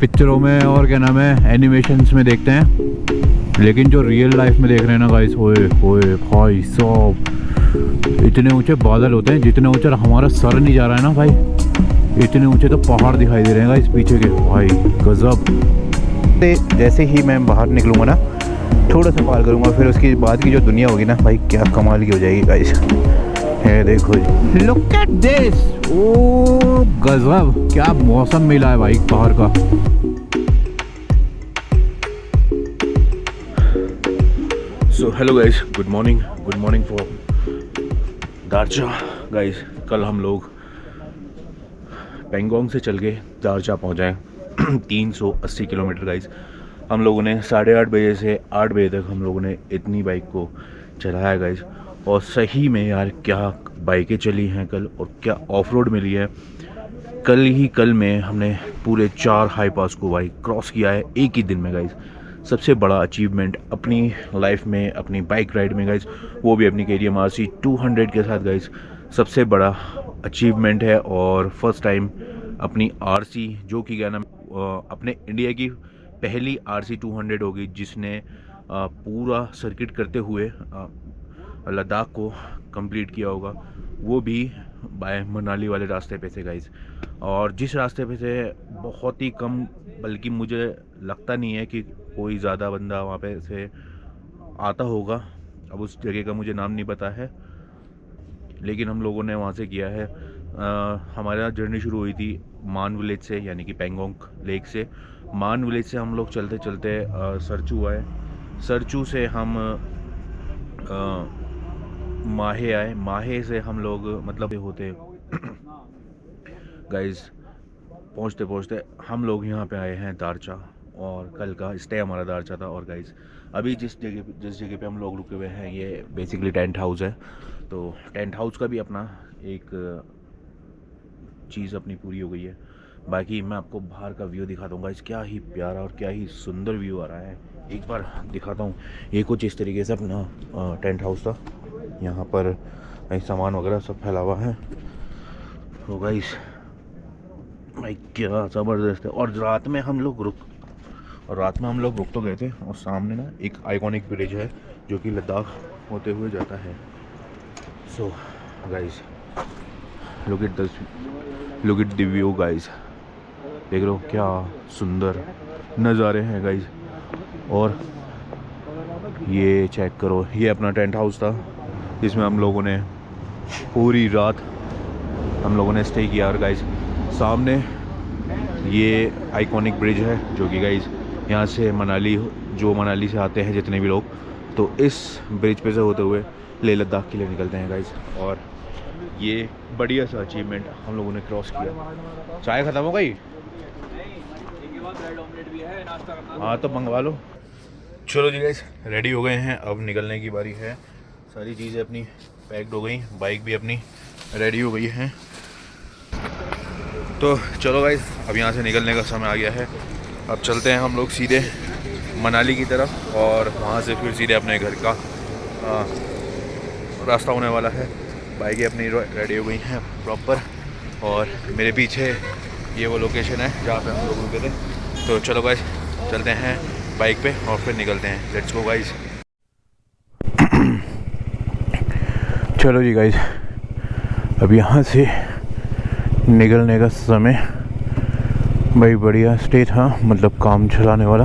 पिक्चरों में और क्या नाम है एनिमेशंस में देखते हैं, लेकिन जो रियल लाइफ में देख रहे हैं ना गाइस, ओए ओए भाई साहब, इतने ऊंचे बादल होते हैं जितने ऊंचा हमारा सर नहीं जा रहा है ना भाई, इतने ऊंचे तो पहाड़ दिखाई दे रहे हैं गाइस पीछे के, भाई गजब। जैसे ही मैं बाहर निकलूँगा ना, थोड़ा सा पार करूँगा, फिर उसके बाद की जो दुनिया होगी ना भाई, क्या कमाल की हो जाएगी गाइस। ये देखो, लुक एट दिस, ओ गजब, क्या मौसम मिला है भाई बाहर का। So hello guys, good morning for Darcha guys. कल हम लोग पेंगोंग से चल के दारचा पहुँचे 380 किलोमीटर गाइस। हम लोगों ने 8:30 बजे से 8 बजे तक हम लोगों ने इतनी बाइक को चलाया गाइस। और सही में यार क्या बाइकें चली हैं कल, और क्या ऑफ रोड मिली है। कल में हमने पूरे 4 हाई पास को भाई क्रॉस किया है एक ही दिन में गाइस। सबसे बड़ा अचीवमेंट अपनी लाइफ में, अपनी बाइक राइड में गाइस, वो भी अपनी KTM RC 200 के साथ गाइस, सबसे बड़ा अचीवमेंट है। और फर्स्ट टाइम अपनी RC, जो कि क्या नाम, अपने इंडिया की पहली RC 200 होगी जिसने पूरा सर्किट करते हुए लद्दाख को कंप्लीट किया होगा, वो भी बाय मनाली वाले रास्ते पे से गाइस। और जिस रास्ते पे से बहुत ही कम, बल्कि मुझे लगता नहीं है कि कोई ज़्यादा बंदा वहाँ पे से आता होगा। अब उस जगह का मुझे नाम नहीं पता है, लेकिन हम लोगों ने वहाँ से किया है। हमारा जर्नी शुरू हुई थी मान विलेज से, यानी कि पेंगोंग लेक से। मान विलेज से हम लोग चलते चलते सरचू आए। सरचू से हम माहे आए। माहे से हम लोग मतलब होते गाइस, पहुँचते पहुँचते हम लोग यहाँ पे आए हैं दारचा, और कल का स्टे हमारा दारचा था। और गाइस अभी जिस जगह पे हम लोग रुके हुए हैं, ये बेसिकली टेंट हाउस है। तो टेंट हाउस का भी अपना एक चीज़ अपनी पूरी हो गई है। बाकी मैं आपको बाहर का व्यू दिखाता हूँ गाइस, क्या ही प्यारा और क्या ही सुंदर व्यू आ रहा है। एक बार दिखाता हूँ। ये कुछ इस तरीके से अपना टेंट हाउस था। यहाँ पर सामान वगैरह सब फैला हुआ है। तो गाइस भाई क्या ज़बरदस्त है। और रात में हम लोग रुक तो गए थे। और सामने ना एक आइकॉनिक ब्रिज है जो कि लद्दाख होते हुए जाता है। So guys look at the view guys, देख लो क्या सुंदर नज़ारे हैं गाइस। और ये चेक करो, ये अपना टेंट हाउस था जिसमें हम लोगों ने पूरी रात स्टे किया। और गाइस सामने ये आइकॉनिक ब्रिज है जो कि गाइस यहाँ से मनाली से आते हैं जितने भी लोग, तो इस ब्रिज पे से होते हुए लेह लद्दाख के लिए निकलते हैं गाइस। और ये बढ़िया सा अचीवमेंट हम लोगों ने क्रॉस किया। चाय ख़त्म हो गई? हाँ तो मंगवा लो। चलो जी गाइस, रेडी हो गए हैं, अब निकलने की बारी है। सारी चीज़ें अपनी पैक्ड हो गई, बाइक भी अपनी रेडी हो गई है। तो चलो गाइस, अब यहाँ से निकलने का समय आ गया है। अब चलते हैं हम लोग सीधे मनाली की तरफ, और वहाँ से फिर सीधे अपने घर का रास्ता होने वाला है। बाइकें अपनी रेडी हो गई हैं प्रॉपर, और मेरे पीछे ये वो लोकेशन है जहाँ पे हम लोग रुके थे। तो चलो गाइस, चलते हैं बाइक पे और फिर निकलते हैं। Let's go guys. चलो जी गाइस, अब यहाँ से निकलने का समय। भाई बढ़िया स्टे था, मतलब काम चलाने वाला।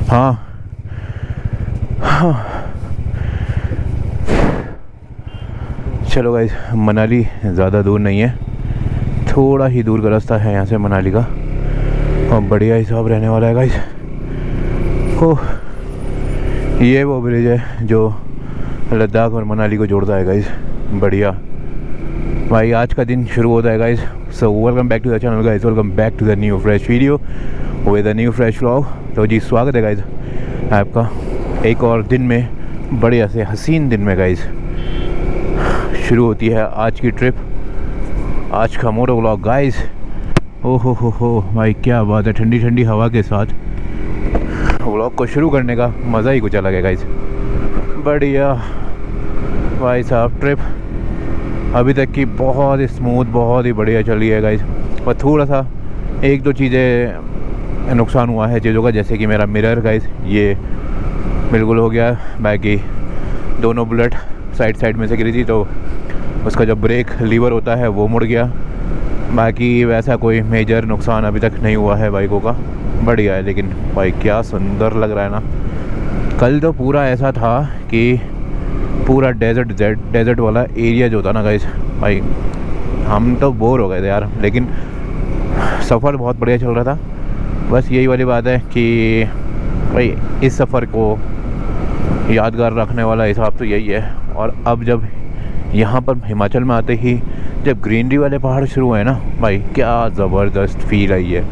हाँ चलो गाइस, मनाली ज़्यादा दूर नहीं है, थोड़ा ही दूर का रास्ता है यहाँ से मनाली का, और बढ़िया हिसाब रहने वाला है गाइस। ओह, ये वो ब्रिज है जो लद्दाख और मनाली को जोड़ता है गाइस। बढ़िया भाई, आज का दिन शुरू होता है guys. So welcome back to the channel guys, welcome back to the new fresh video with a new fresh vlog. तो जी स्वागत है गाइस आपका एक और दिन में, बढ़िया से हसीन दिन में गाइस। शुरू होती है आज की ट्रिप, आज का मोटो व्लॉग गाइस। ओहो हो भाई, क्या बात है, ठंडी ठंडी हवा के साथ व्लॉग को शुरू करने का मज़ा ही कुछ अलग है गाइस। बढ़िया भाई साहब, ट्रिप अभी तक की बहुत ही स्मूथ, बहुत ही बढ़िया चली है गाइस। पर थोड़ा सा एक दो चीज़ें नुकसान हुआ है चीज़ों का, जैसे कि मेरा मिरर गाइस ये बिल्कुल हो गया, बाकी दोनों बुलेट साइड में से गिरी थी तो उसका जो ब्रेक लीवर होता है वो मुड़ गया। बाकी वैसा कोई मेजर नुकसान अभी तक नहीं हुआ है बाइकों का, बढ़िया है। लेकिन भाई क्या सुंदर लग रहा है ना। कल तो पूरा ऐसा था कि पूरा डेजर्ट वाला एरिया जो था ना गाइस, भाई हम तो बोर हो गए थे यार, लेकिन सफ़र बहुत बढ़िया चल रहा था। बस यही वाली बात है कि भाई इस सफ़र को यादगार रखने वाला हिसाब तो यही है। और अब जब यहाँ पर हिमाचल में आते ही जब ग्रीनरी वाले पहाड़ शुरू हुए ना भाई, क्या ज़बरदस्त फील आई है।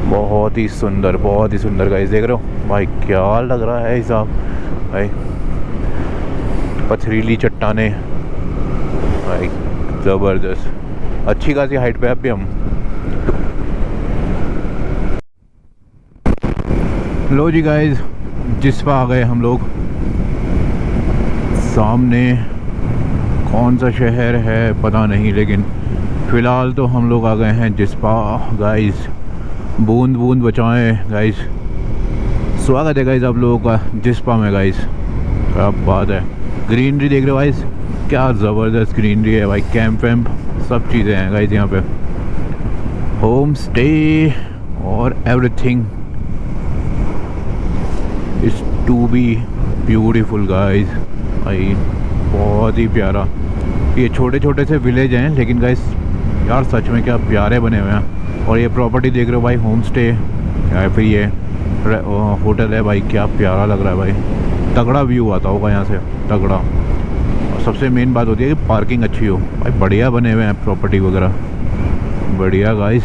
बहुत ही सुंदर गाइस, देख रहे हो भाई क्या लग रहा है हिसाब। भाई पथरीली चट्टाने भाई ज़बरदस्त, अच्छी खासी हाइट पे अभी हम। लो जी गाइस, जिस्पा आ गए हम लोग। सामने कौन सा शहर है पता नहीं, लेकिन फ़िलहाल तो हम लोग आ गए हैं जिस्पा गाइस। बूंद बचाएं गाइस। स्वागत है गाइस आप लोगों का जिस्पा में गाइस। क्या बात है, ग्रीनरी देख रहे हो गाइस, क्या ज़बरदस्त ग्रीनरी है भाई। कैंप वैम्प सब चीज़ें हैं गाइस यहाँ पे, होम स्टे और everything is to be beautiful guys. भाई बहुत ही प्यारा, ये छोटे से विलेज हैं लेकिन गाइस यार सच में क्या प्यारे बने हुए हैं। और ये प्रॉपर्टी देख रहे हो भाई, होम स्टे या फिर ये होटल है भाई, क्या प्यारा लग रहा है भाई। तगड़ा व्यू आता होगा यहाँ से, तगड़ा। और सबसे मेन बात होती है कि पार्किंग अच्छी हो भाई, बढ़िया बने हुए हैं प्रॉपर्टी वगैरह, बढ़िया गाइस।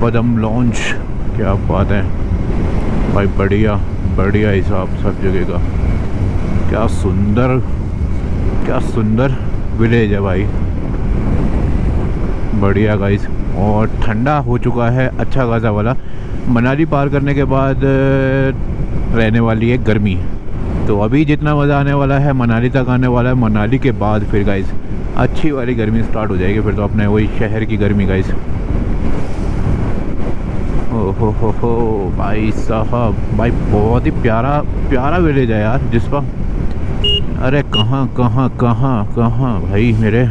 पदम लॉन्च, क्या बात है भाई, बढ़िया हिसाब सब जगह का। क्या सुंदर विलेज है भाई, बढ़िया गाइस। और ठंडा हो चुका है अच्छा खासा वाला। मनाली पार करने के बाद रहने वाली है गर्मी, तो अभी जितना मज़ा आने वाला है मनाली तक आने वाला है। मनाली के बाद फिर गाइस अच्छी वाली गर्मी स्टार्ट हो जाएगी, फिर तो अपने वही शहर की गर्मी गाइस। हो भाई साहब, भाई बहुत ही प्यारा विलेज है यार जिस्पा। अरे कहाँ भाई मेरे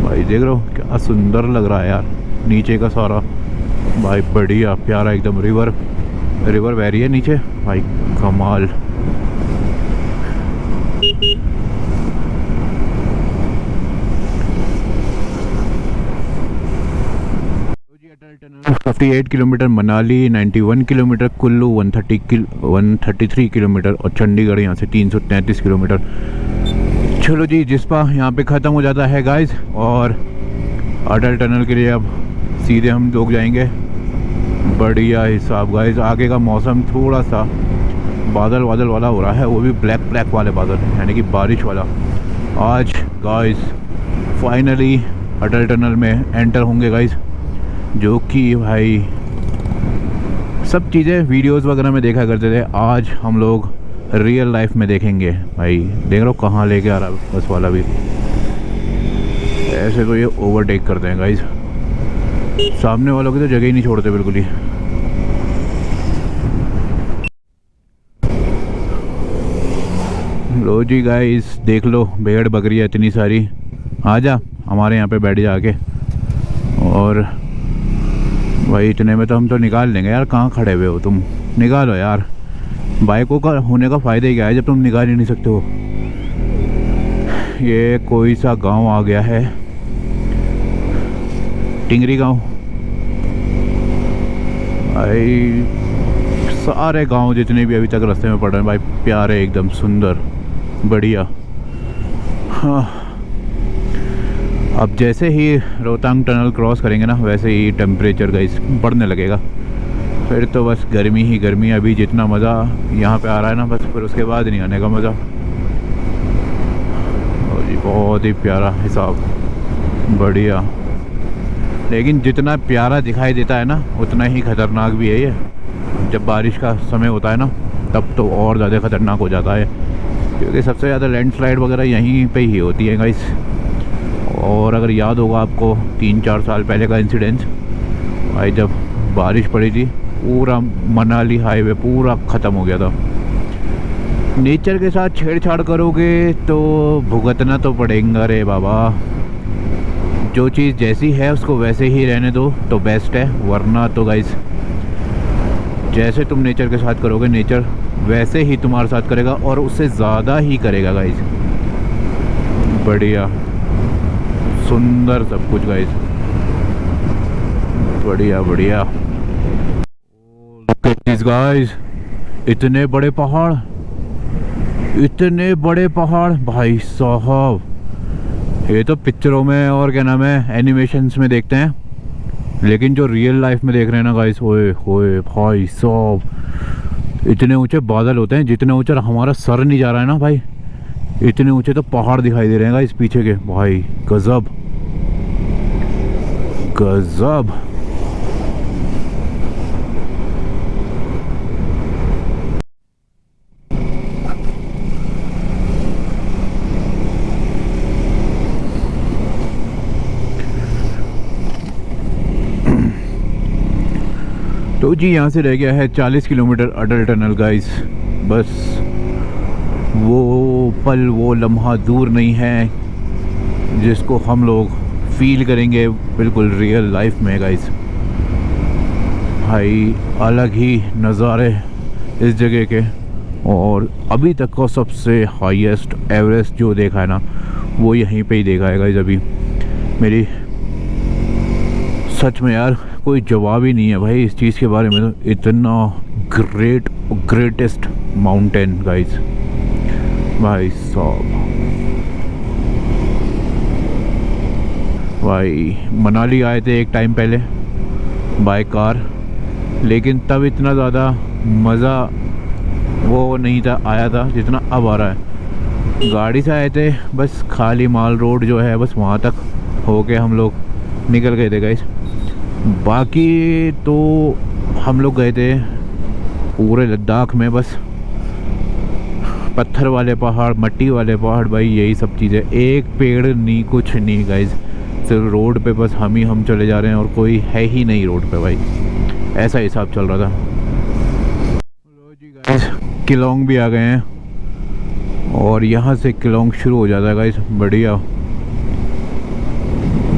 भाई, देख रहे हो क्या सुंदर लग रहा है यार नीचे का सारा भाई, बढ़िया प्यारा एकदम। रिवर बह है नीचे भाई, कमाल। 58 kilometre Manali, 91 kilometre Kullu, 133 kilometre और चंडीगढ़ यहाँ से 333 किलोमीटर। चलो जी, जिस्पा यहाँ पे ख़त्म हो जाता है गाइस। और अटल टनल के लिए अब सीधे हम लोग जाएंगे। बढ़िया हिसाब गाइस। आगे का मौसम थोड़ा सा बादल वाला हो रहा है, वो भी ब्लैक वाले बादल, यानी कि बारिश वाला। आज गाइस फाइनली अटल टनल में एंटर होंगे गाइस, जो कि भाई सब चीज़ें वीडियोस वगैरह में देखा करते थे, आज हम लोग रियल लाइफ में देखेंगे भाई। देख लो कहाँ लेके आ रहा है बस वाला भी, ऐसे तो ये ओवरटेक करते हैं गाइस, सामने वालों की तो जगह ही नहीं छोड़ते बिल्कुल ही। लो जी गाइस, देख लो भेड़ बकरियाँ इतनी सारी, आ जा हमारे यहाँ पे बैठ जा आके। और भाई इतने में तो हम तो निकाल लेंगे यार, कहाँ खड़े हुए हो तुम, निकालो यार। बाइकों का होने का फ़ायदा ही क्या है जब तुम निकाल ही नहीं सकते हो। ये कोई सा गांव आ गया है, टिंगरी गांव भाई। सारे गांव जितने भी अभी तक रास्ते में पड़ रहे हैं भाई, प्यारे एकदम सुंदर बढ़िया। हाँ, अब जैसे ही रोहतांग टनल क्रॉस करेंगे ना, वैसे ही टेम्परेचर गाइस बढ़ने लगेगा, फिर तो बस गर्मी ही गर्मी। अभी जितना मज़ा यहाँ पे आ रहा है ना, बस फिर उसके बाद नहीं आने का मज़ा। और जी बहुत ही प्यारा हिसाब, बढ़िया। लेकिन जितना प्यारा दिखाई देता है ना, उतना ही ख़तरनाक भी है ये। जब बारिश का समय होता है ना, तब तो और ज़्यादा ख़तरनाक हो जाता है, क्योंकि सबसे ज़्यादा लैंडस्लाइड वगैरह यहीं पे ही होती है गाइस। और अगर याद होगा आपको 3-4 साल पहले का इंसिडेंस भाई, जब बारिश पड़ी थी पूरा मनाली हाईवे पूरा ख़त्म हो गया था। नेचर के साथ छेड़छाड़ करोगे तो भुगतना तो पड़ेगा रे बाबा। जो चीज़ जैसी है उसको वैसे ही रहने दो तो बेस्ट है, वरना तो गाइस जैसे तुम नेचर के साथ करोगे नेचर वैसे ही तुम्हारे साथ करेगा और उससे ज़्यादा ही करेगा गाइस। बढ़िया सुंदर सब कुछ गाइस, बढ़िया बढ़िया। गाइस इतने बड़े पहाड़, इतने बड़े पहाड़ भाई साहब, ये तो पिक्चरों में और क्या नाम है एनिमेशंस में देखते हैं, लेकिन जो रियल लाइफ में देख रहे हैं ना गाइस, ओए होए भाई साहब, इतने ऊंचे बादल होते हैं जितने ऊंचा हमारा सर नहीं जा रहा है ना भाई, इतने ऊंचे तो पहाड़ दिखाई दे रहे हैं गाइस पीछे के। भाई गजब गजब। तो जी यहाँ से रह गया है 40 किलोमीटर अटल टनल गाइस। बस वो पल वो लम्हा दूर नहीं है जिसको हम लोग फील करेंगे बिल्कुल रियल लाइफ में गाइस। भाई अलग ही नज़ारे इस जगह के, और अभी तक का सबसे हाईएस्ट एवरेस्ट जो देखा है ना वो यहीं पे ही देखा है गाइस। अभी मेरी सच में यार कोई जवाब ही नहीं है भाई इस चीज़ के बारे में। तो इतना ग्रेटेस्ट माउंटेन गाइस भाई साहब। भाई मनाली आए थे एक टाइम पहले बाय कार, लेकिन तब इतना ज़्यादा मज़ा वो नहीं था आया था जितना अब आ रहा है। गाड़ी से आए थे बस, खाली माल रोड जो है बस वहाँ तक होके हम लोग निकल गए थे गाइस। बाकी तो हम लोग गए थे पूरे लद्दाख में, बस पत्थर वाले पहाड़ मट्टी वाले पहाड़ भाई, यही सब चीज़ें। एक पेड़ नहीं कुछ नहीं गाइस, सिर्फ रोड पे बस हम चले जा रहे हैं और कोई है ही नहीं रोड पे भाई, ऐसा हिसाब चल रहा था। गाइस किलोंग भी आ गए हैं और यहाँ से किलोंग शुरू हो जाता है गाइस। बढ़िया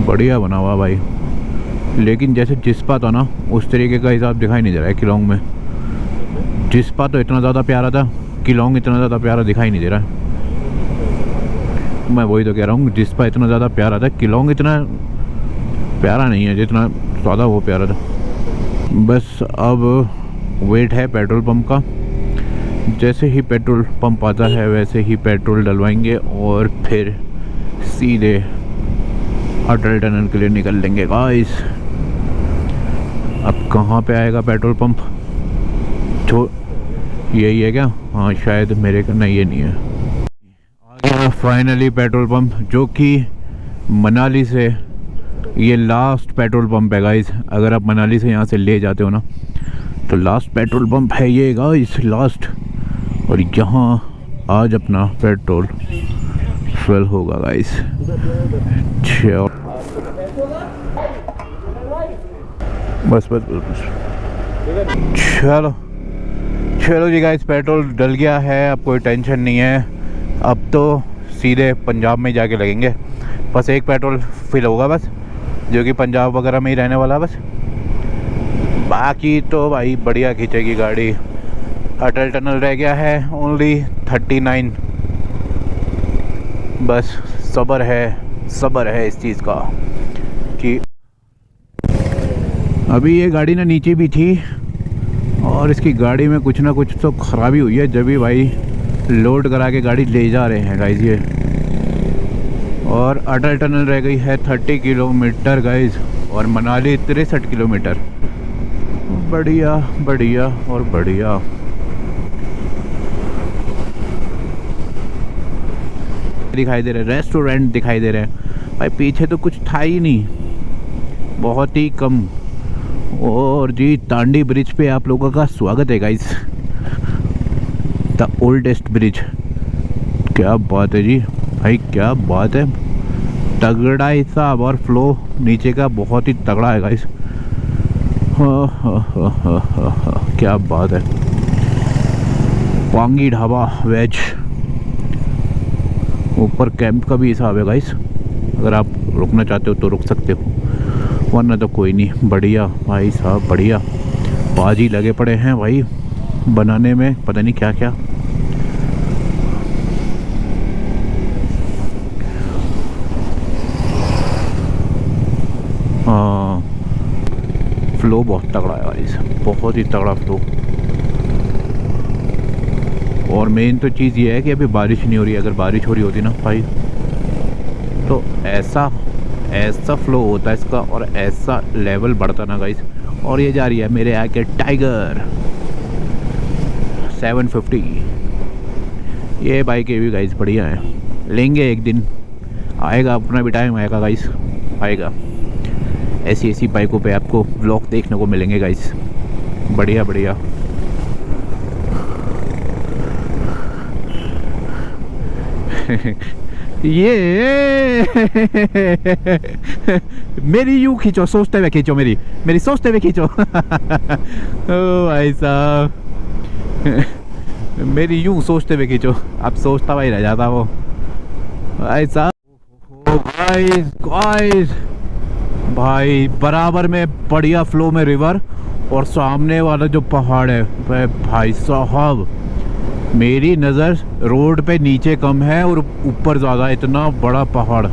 बढ़िया बना हुआ भाई, लेकिन जैसे जिस्पा था ना उस तरीके का हिसाब दिखाई नहीं दे रहा है किलोंग में। जिस्पा तो इतना ज़्यादा प्यारा था, किलोंग इतना ज़्यादा प्यारा दिखाई नहीं दे रहा है। मैं वही तो कह रहा हूँ, जिस्पा इतना ज़्यादा प्यारा था, किलोंग इतना प्यारा नहीं है जितना ज़्यादा वो प्यारा था। बस अब वेट है पेट्रोल पंप का, जैसे ही पेट्रोल पंप आता है वैसे ही पेट्रोल डलवाएंगे और फिर सीधे अटल टनल के लिए निकल लेंगे गाइस। अब कहाँ पे आएगा पेट्रोल पंप? यही है क्या? हाँ शायद, मेरे का नहीं, ये नहीं है। आ गया फाइनली पेट्रोल पंप, जो कि मनाली से ये लास्ट पेट्रोल पंप है गाइस। अगर आप मनाली से यहाँ से ले जाते हो ना तो लास्ट पेट्रोल पंप है ये गाइस, लास्ट। और यहाँ आज अपना पेट्रोल फिल होगा गाइस। बस बस बस बस चलो चलो जी गाइस, पेट्रोल डल गया है, अब कोई टेंशन नहीं है। अब तो सीधे पंजाब में जाके लगेंगे। बस एक पेट्रोल फिल होगा बस, जो कि पंजाब वगैरह में ही रहने वाला बस। बाकी तो भाई बढ़िया खींचेगी गाड़ी। अटल टनल रह गया है ओनली 39। बस सब्र है इस चीज़ का कि अभी ये गाड़ी ना नीचे भी थी और इसकी गाड़ी में कुछ ना कुछ तो ख़राबी हुई है, जब भी भाई लोड करा के गाड़ी ले जा रहे हैं गाइज ये। और अटल टनल रह गई है 30 किलोमीटर गाइज, और मनाली 63 किलोमीटर। बढ़िया बढ़िया और बढ़िया। दिखाई दे रहे रेस्टोरेंट दिखाई दे रहे हैं भाई, पीछे तो कुछ था ही नहीं, बहुत ही कम। और जी तांडी ब्रिज पे आप लोगों का स्वागत है गाइस, द ओल्डेस्ट ब्रिज। क्या बात है जी भाई, क्या बात है। तगड़ा हिसाब और फ्लो नीचे का बहुत ही तगड़ा है गाइस। क्या बात है। पांगी ढाबा वेज, ऊपर कैंप का भी हिसाब है गाइस, अगर आप रुकना चाहते हो तो रुक सकते हो, वरना तो कोई नहीं। बढ़िया भाई साहब बढ़िया, बाजी लगे पड़े हैं भाई बनाने में, पता नहीं क्या क्या। हाँ फ्लो बहुत तगड़ा है गाइस, बहुत ही तगड़ा फ्लो। और मेन तो चीज़ ये है कि अभी बारिश नहीं हो रही है, अगर बारिश हो रही होती ना भाई तो ऐसा फ्लो होता है इसका और ऐसा लेवल बढ़ता ना गाइस। और ये जा रही है मेरे आके टाइगर 750। ये बाइक ये भी गाइस बढ़िया है, लेंगे एक दिन, आएगा अपना भी टाइम आएगा गाइस, आएगा। ऐसी बाइकों पे आपको व्लॉग देखने को मिलेंगे गाइस, बढ़िया बढ़िया। ये मेरी यूं खींचो, सोचते हुए खींचो, मेरी सोचते हुए खींचो। ओ भाई साहब, मेरी यूं सोचते हुए खींचो, अब सोचता भाई रह जाता वो भाई साहब। गाइस भाई बराबर में बढ़िया फ्लो में रिवर, और सामने वाला जो पहाड़ है भाई साहब, मेरी नज़र रोड पे नीचे कम है और ऊपर ज़्यादा। इतना बड़ा पहाड़,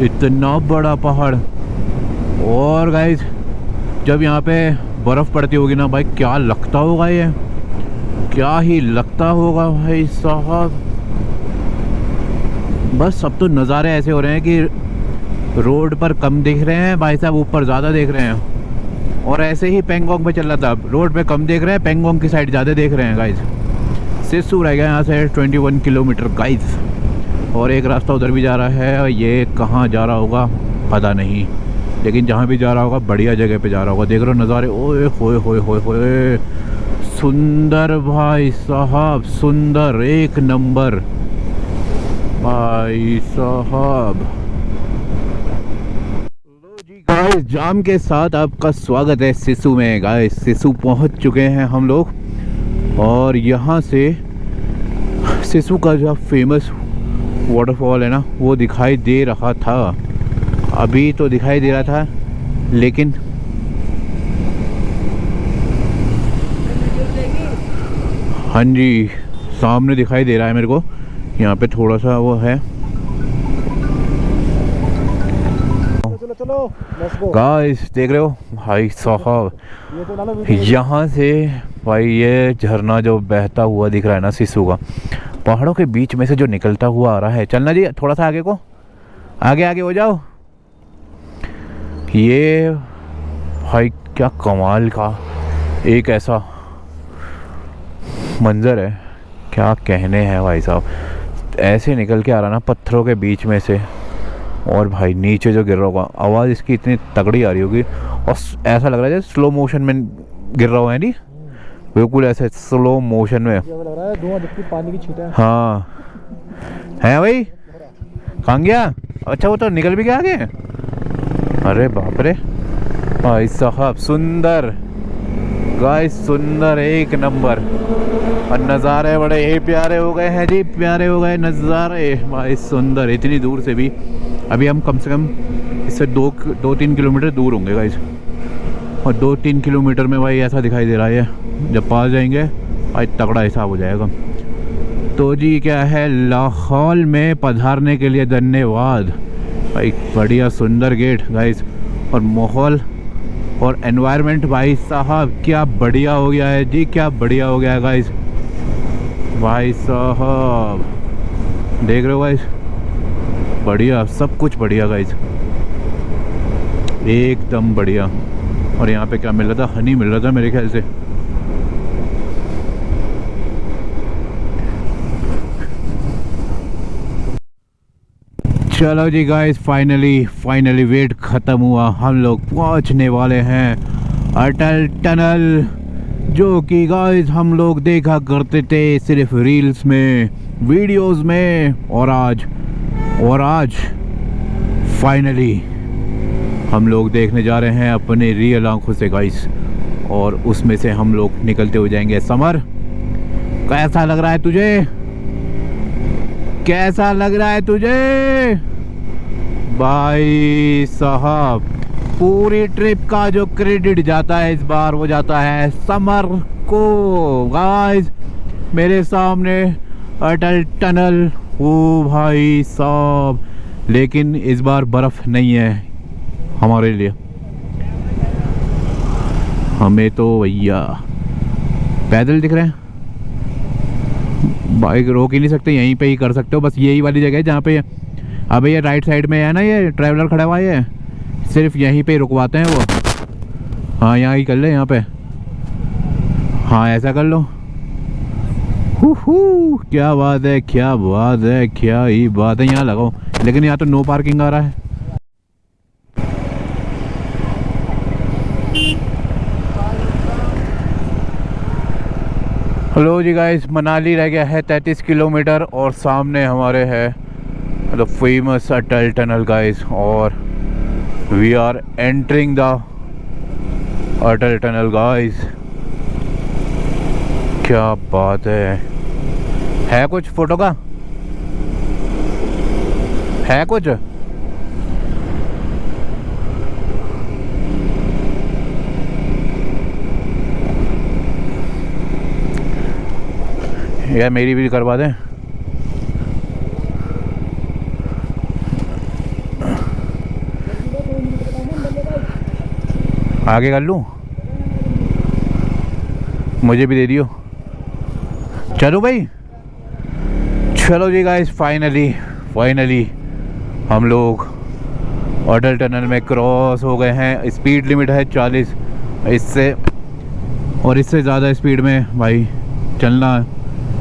इतना बड़ा पहाड़। और गाइस जब यहाँ पे बर्फ़ पड़ती होगी ना भाई, क्या लगता होगा, ये क्या ही लगता होगा भाई साहब। बस अब तो नज़ारे ऐसे हो रहे हैं कि रोड पर कम दिख रहे हैं भाई साहब, ऊपर ज़्यादा देख रहे हैं। और ऐसे ही पेंगोंग पे चल रहा था, रोड पे कम देख रहे हैं, पेंगोंग की साइड ज़्यादा देख रहे हैं गाइस। सिसु रह गया यहाँ से 21 किलोमीटर गाइस, और एक रास्ता उधर भी जा रहा है, ये कहाँ जा रहा होगा पता नहीं, लेकिन जहाँ भी जा रहा होगा बढ़िया जगह पे जा रहा होगा। देख रहे हो नज़ारे, ओए होए होए होए होए, सुंदर भाई साहब, सुंदर, एक नंबर भाई साहब। लो जी गाइस, जाम के साथ आपका स्वागत है सिसु में गाइस। सिसु पहुंच चुके हैं हम लोग, और यहाँ से सिसु का जो फेमस वाटरफॉल है ना वो दिखाई दे रहा था, अभी तो दिखाई दे रहा था, लेकिन हाँ जी सामने दिखाई दे रहा है मेरे को। यहाँ पे थोड़ा सा वो है। चलो गाइस देख रहे हो भाई साहब, यहाँ से भाई ये झरना जो बहता हुआ दिख रहा है ना सिसु का, पहाड़ों के बीच में से जो निकलता हुआ आ रहा है। चलना जी थोड़ा सा आगे को, आगे आगे हो जाओ। ये भाई क्या कमाल का एक ऐसा मंजर है, क्या कहने हैं भाई साहब। ऐसे निकल के आ रहा ना पत्थरों के बीच में से, और भाई नीचे जो गिर रहा होगा, आवाज़ इसकी इतनी तगड़ी आ रही होगी, और ऐसा लग रहा है जैसे स्लो मोशन में गिर रहा है, नहीं बिल्कुल ऐसे स्लो मोशन में लग रहा है, धुआं दिखती पानी की छींटें। हाँ है भाई, कहाँ गया? अच्छा वो तो निकल भी गया आगे। अरे बाप रे भाई साहब, सुंदर गाइस, सुंदर एक नंबर। और नज़ारे बड़े ही प्यारे हो गए हैं जी, प्यारे हो गए नज़ारे भाई, सुंदर। इतनी दूर से भी, अभी हम कम से कम इससे 2-3 किलोमीटर दूर होंगे गाइस, और 2-3 किलोमीटर में भाई ऐसा दिखाई दे रहा है। जब पास जाएंगे भाई तगड़ा हिसाब हो जाएगा। तो जी क्या है, लाहौल में पधारने के लिए धन्यवाद भाई, बढ़िया सुंदर गेट गाइस, और माहौल और एनवायरनमेंट भाई साहब क्या बढ़िया हो गया है जी, क्या बढ़िया हो गया है गाइस। भाई साहब देख रहे हो गाइस, बढ़िया, सब कुछ बढ़िया गाइस, एकदम बढ़िया। और यहाँ पे क्या मिल रहा था, हनी मिल रहा था मेरे ख्याल से। चलो जी गाइस, फाइनली वेट ख़त्म हुआ, हम लोग पहुँचने वाले हैं अटल टनल, जो कि गाइस हम लोग देखा करते थे सिर्फ रील्स में, वीडियोस में। और आज फाइनली हम लोग देखने जा रहे हैं अपने रियल आंखों से गाइस, और उसमें से हम लोग निकलते हो जाएंगे। समर, कैसा लग रहा है तुझे? कैसा लग रहा है तुझे भाई साहब? पूरी ट्रिप का जो क्रेडिट जाता है इस बार वो जाता है समर को गाइस। मेरे सामने अटल टनल, ओ भाई साहब, लेकिन इस बार बर्फ नहीं है हमारे लिए। हमें तो भैया पैदल दिख रहे हैं, बाइक रोक ही नहीं सकते, यहीं पे ही कर सकते हो। बस यही वाली जगह है जहाँ पे अबे ये राइट साइड में है ना, ये ट्रैवलर खड़ा हुआ है, सिर्फ यहीं पे रुकवाते हैं वो। हाँ यहाँ ही कर ले, यहाँ पे। हाँ ऐसा कर लो। क्या बात है, क्या बात है, क्या ही बात है। यहाँ लगाओ, लेकिन यहाँ तो नो पार्किंग आ रहा है। हेलो जी गाइस, मनाली रह गया है 33 किलोमीटर और सामने हमारे है the famous Atal tunnel guys, और we are entering the Atal tunnel guys. क्या बात है कुछ फोटो का? है कुछ? यार मेरी भी करवा दें। आगे कर लूँ? मुझे भी दे दियो। चलो भाई, चलो जी गाइस, फाइनली हम लोग अटल टनल में क्रॉस हो गए हैं। स्पीड लिमिट है 40, इससे ज़्यादा स्पीड में भाई चलना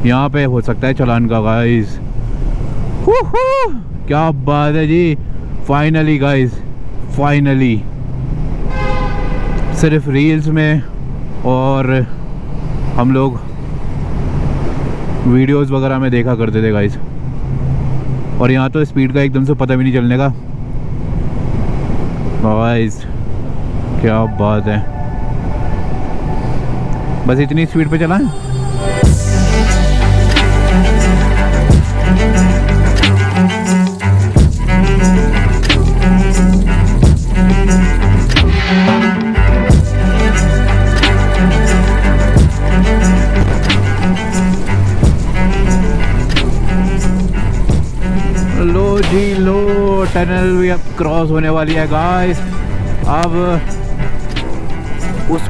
यहाँ पे हो सकता है चालान का गाइस। क्या बात है जी, फाइनली गाइस, फाइनली। सिर्फ रील्स में और हम लोग वीडियोस वगैरह में देखा करते थे गाइस, और यहाँ तो स्पीड का एकदम से पता भी नहीं चलने का गाइस। क्या बात है, बस इतनी स्पीड पे चला है। लो जी लो, टनल भी अब क्रॉस होने वाली है गाइस। अब उस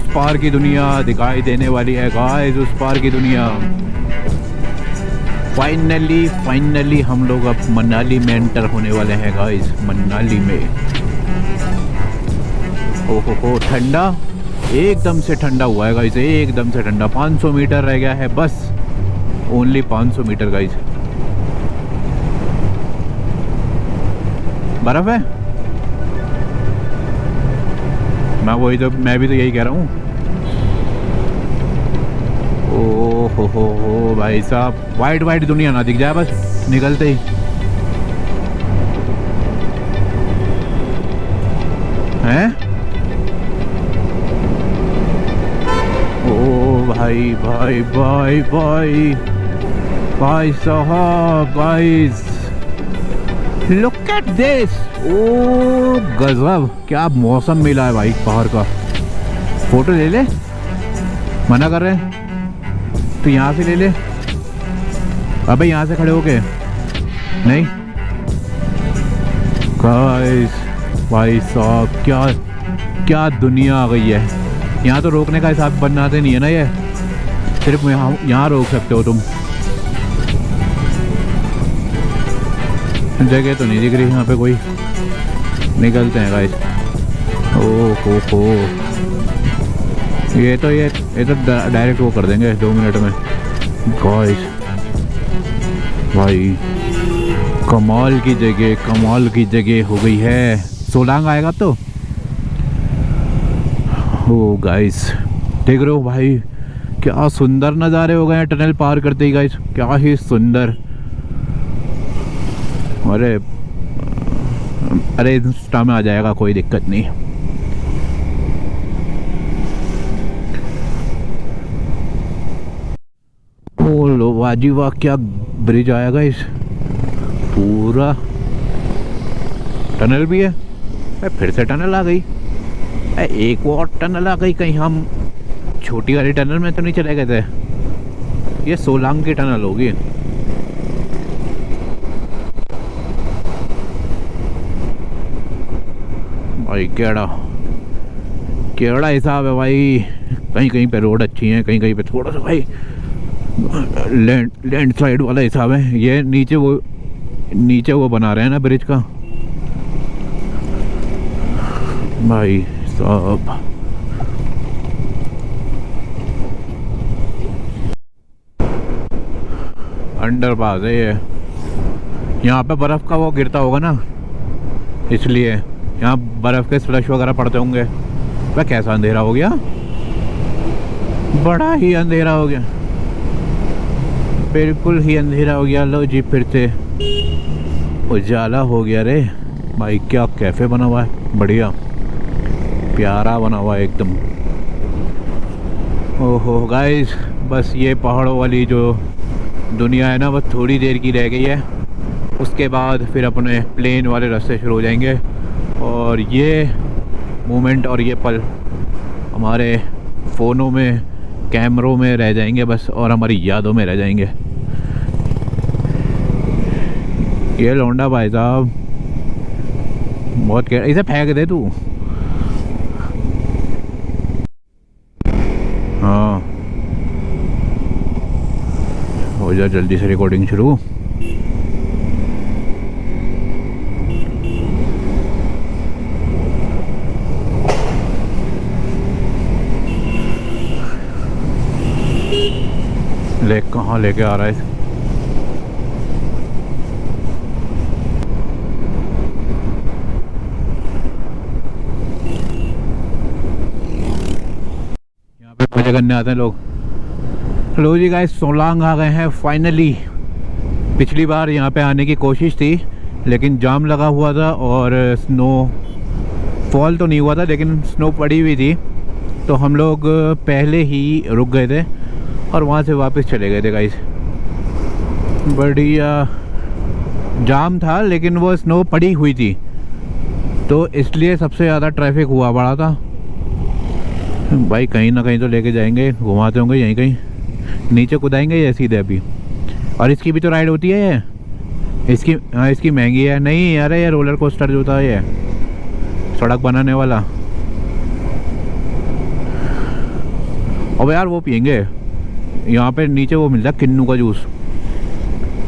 पार की दुनिया दिखाई देने वाली है गाइस, उस पार की दुनिया। फाइनली हम लोग अब मनाली में एंटर होने वाले हैं गाइस, मनाली में। ओहो ठंडा, एकदम से ठंडा हुआ है गाइस, एकदम से ठंडा। 500 मीटर रह गया है बस, ओनली 500 मीटर गाइस। बर्फ है, मैं भी तो यही कह रहा हूँ। ओ हो भाई साहब, वाइट दुनिया ना दिख जाए बस निकलते ही। हैं? ओ भाई साहब, गाइस लुक एट दिस। ओ गजब, क्या मौसम मिला है भाई बाहर का। फोटो ले ले, मना कर रहे हैं तो यहाँ से ले ले। अबे यहाँ से खड़े होके नहीं गाइस, भाई साहब क्या दुनिया आ गई है। यहाँ तो रोकने का हिसाब बनाते नहीं है ना, ये सिर्फ यहाँ रोक सकते हो तुम। जगह तो नहीं दिख रही यहाँ पे कोई। निकलते हैं गाइस। ओ हो ये तो डायरेक्ट वो कर देंगे 2 मिनट में गाइस। भाई कमाल की जगह हो गई है। सोलांग आएगा तो ओ गाइस देख रहे हो भाई, क्या सुंदर नज़ारे हो गए हैं टनल पार करते ही गाइस, क्या ही सुंदर। अरे अरे इंस्टा में आ जाएगा, कोई दिक्कत नहीं। ओ लो वाजी वाह, क्या ब्रिज आएगा इस पूरा। टनल भी है। फिर से टनल आ गई। एक और टनल आ गई। कहीं हम छोटी वाली टनल में तो नहीं चले गए थे? ये सोलांग की टनल होगी। भाई केड़ा केड़ा हिसाब है भाई। कहीं कहीं पे रोड अच्छी है, कहीं कहीं पे थोड़ा सा भाई लैंड स्लाइड वाला हिसाब है। ये नीचे वो बना रहे हैं ना ब्रिज का भाई साहब। अंडरपास है ये। यहाँ पे बर्फ़ का वो गिरता होगा ना, इसलिए यहाँ बर्फ़ के स्लश वगैरह पड़ते होंगे। वह कैसा अंधेरा हो गया, बड़ा ही अंधेरा हो गया, बिल्कुल ही अंधेरा हो गया। लो जी फिर से उजाला हो गया रे भाई। क्या कैफ़े बना हुआ है, बढ़िया प्यारा बना हुआ है एकदम। ओहो गाइस, बस ये पहाड़ों वाली जो दुनिया है ना, बस थोड़ी देर की रह गई है। उसके बाद फिर अपने प्लेन वाले रास्ते शुरू हो जाएंगे और ये मोमेंट और ये पल हमारे फ़ोनों में, कैमरों में रह जाएंगे बस, और हमारी यादों में रह जाएंगे। ये लौंडा भाई साहब बहुत कह, इसे फेंक दे तू। हाँ हो जा जल्दी से रिकॉर्डिंग शुरू। ले कहाँ लेके आ रहा है? यहाँ पे मजे करने आते हैं लोग। लो जी गाइस, सोलांग आ गए हैं फाइनली। पिछली बार यहाँ पे आने की कोशिश थी लेकिन जाम लगा हुआ था और स्नो फॉल तो नहीं हुआ था लेकिन स्नो पड़ी हुई थी, तो हम लोग पहले ही रुक गए थे और वहाँ से वापस चले गए थे गाइस। बढ़िया जाम था लेकिन वो स्नो पड़ी हुई थी तो इसलिए सबसे ज़्यादा ट्रैफिक हुआ पड़ा था भाई। कहीं ना कहीं तो लेके जाएंगे, घुमाते होंगे यहीं कहीं, नीचे कुदाएंगे ये सीधे अभी। और इसकी भी तो राइड होती है ये, इसकी हाँ इसकी महंगी है। नहीं यार, ये रोलर कोस्टर जो था ये सड़क बनाने वाला। अब यार वो पियेंगे यहाँ पे नीचे, वो मिलता है किन्नू का जूस,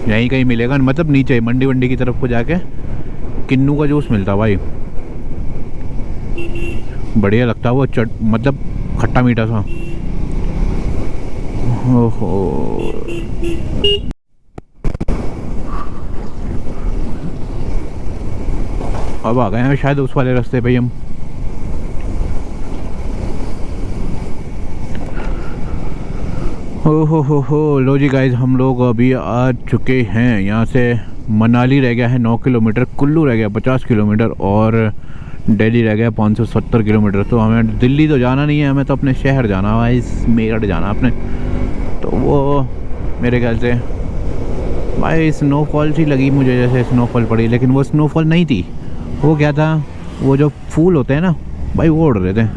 यहीं कहीं मिलेगा, मतलब नीचे मंडी वंडी की तरफ को जाके किन्नू का जूस मिलता भाई। बढ़िया लगता है वो, मतलब खट्टा मीठा सा। ओहो अब आ गए हैं शायद उस वाले रास्ते पे हम। हो लो जी गाइज, हम लोग अभी आ चुके हैं यहाँ से। मनाली रह गया है 9 किलोमीटर, कुल्लू रह गया 50 किलोमीटर और दिल्ली रह गया 570 किलोमीटर। तो हमें दिल्ली तो जाना नहीं है, हमें तो अपने शहर जाना है, इस मेरठ जाना अपने। तो वो मेरे ख्याल से भाई स्नोफॉल सी लगी मुझे, जैसे स्नोफॉल पड़ी, लेकिन वो स्नोफॉल नहीं थी। वो क्या था, वो जो फूल होते हैं ना भाई वो उड़ रहे थे,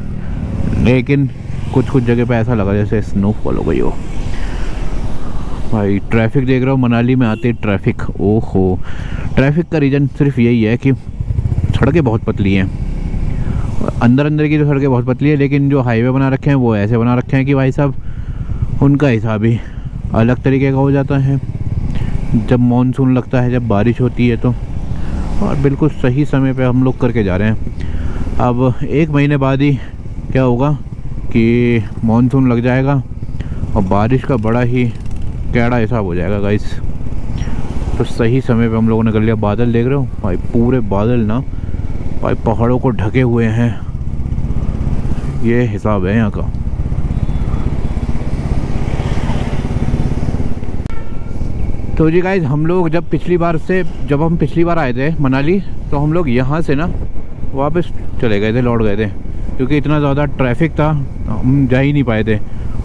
लेकिन कुछ कुछ जगह पे ऐसा लगा जैसे स्नोफॉल हो गई हो भाई। ट्रैफिक देख रहा हूँ मनाली में आते ट्रैफिक। ओहो, ट्रैफिक का रीज़न सिर्फ यही है कि सड़कें बहुत पतली हैं। अंदर अंदर की तो सड़कें बहुत पतली है, लेकिन जो हाईवे बना रखे हैं वो ऐसे बना रखे हैं कि भाई साहब उनका हिसाब ही अलग तरीके का हो जाता है जब मॉनसून लगता है, जब बारिश होती है तो। और बिल्कुल सही समय पे हम लोग करके जा रहे हैं। अब 1 महीने बाद ही क्या होगा कि मॉनसून लग जाएगा और बारिश का बड़ा ही कैड़ा हिसाब हो जाएगा गाइस। तो सही समय पे हम लोगों ने कर लिया। बादल देख रहे हो भाई, पूरे बादल ना भाई पहाड़ों को ढके हुए हैं, ये हिसाब है यहाँ का। तो जी गाइज हम लोग जब हम पिछली बार आए थे मनाली, तो हम लोग यहाँ से ना वापस चले गए थे, लौट गए थे, क्योंकि इतना ज़्यादा ट्रैफिक था, हम जा ही नहीं पाए थे।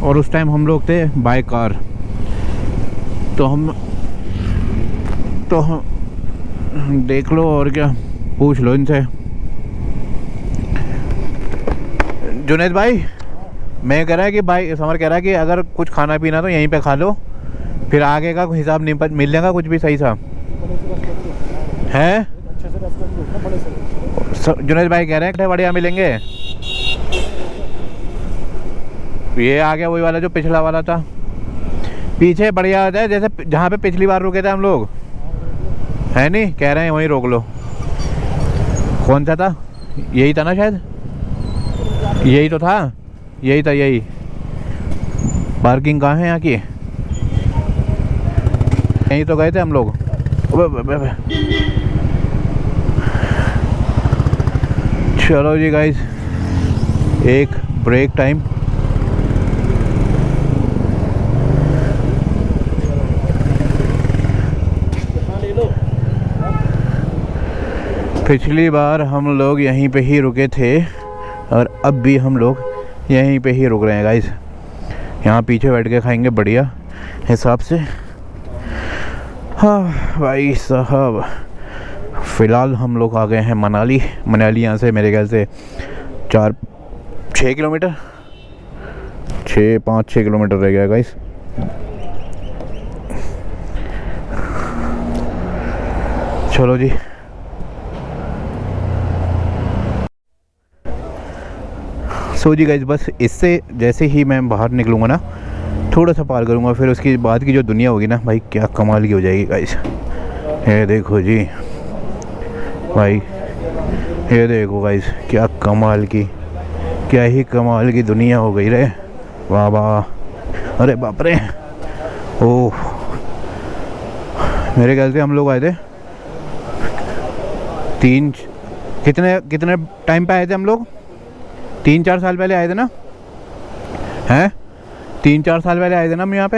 और उस टाइम हम लोग थे बाय कार। तो हम देख लो और क्या, पूछ लो इनसे। जुनैद भाई, मैं कह रहा है कि भाई समर कह रहा है कि अगर कुछ खाना पीना तो यहीं पे खा लो, फिर आगे का हिसाब नहीं मिल जाएगा कुछ भी सही सा है। जुनैद भाई कह रहे हैं बढ़िया मिलेंगे। ये आ गया वही वाला जो पिछला वाला था, पीछे बढ़िया होता है, जैसे जहाँ पे पिछली बार रुके थे हम लोग, है नहीं? कह रहे हैं वहीं रोक लो। कौन सा था? यही था ना शायद, यही तो था, यही था, यही। पार्किंग कहाँ है यहाँ की? यहीं तो गए थे हम लोग। चलो जी गाइस, एक ब्रेक टाइम। पिछली बार हम लोग यहीं पे ही रुके थे और अब भी हम लोग यहीं पे ही रुक रहे हैं गाइस। यहाँ पीछे बैठ के खाएंगे बढ़िया हिसाब से। हाँ भाई साहब, फ़िलहाल हम लोग आ गए हैं मनाली। यहाँ से मेरे ख्याल से 5-6 किलोमीटर, 5-6 किलोमीटर रह गया गाइस। चलो जी, सो जी गाइस, बस इससे जैसे ही मैं बाहर निकलूँगा ना, थोड़ा सा पार करूँगा, फिर उसके बाद की जो दुनिया होगी ना भाई, क्या कमाल की हो जाएगी गाइस। ये देखो जी भाई, ये देखो गाइस, क्या कमाल की, क्या ही कमाल की दुनिया हो गई रे। वाह वाह, अरे बाप रे। ओह, मेरे ख्याल से हम लोग आए थे कितने टाइम पे आए थे हम लोग? 3-4 साल पहले आए थे ना, हैं? 3-4 साल पहले आए थे ना हम यहाँ पे।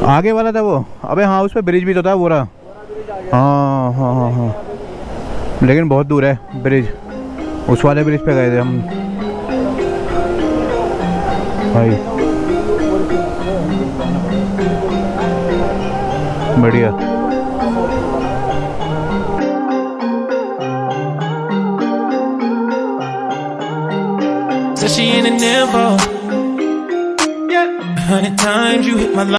आगे वाला था वो। अबे हाँ, उस पर ब्रिज भी तो था पूरा। हाँ हाँ हाँ हाँ, लेकिन बहुत दूर है ब्रिज। उस वाले ब्रिज पे गए थे हम भाई। बढ़िया। So she in a nimbo. 100 times you hit my line.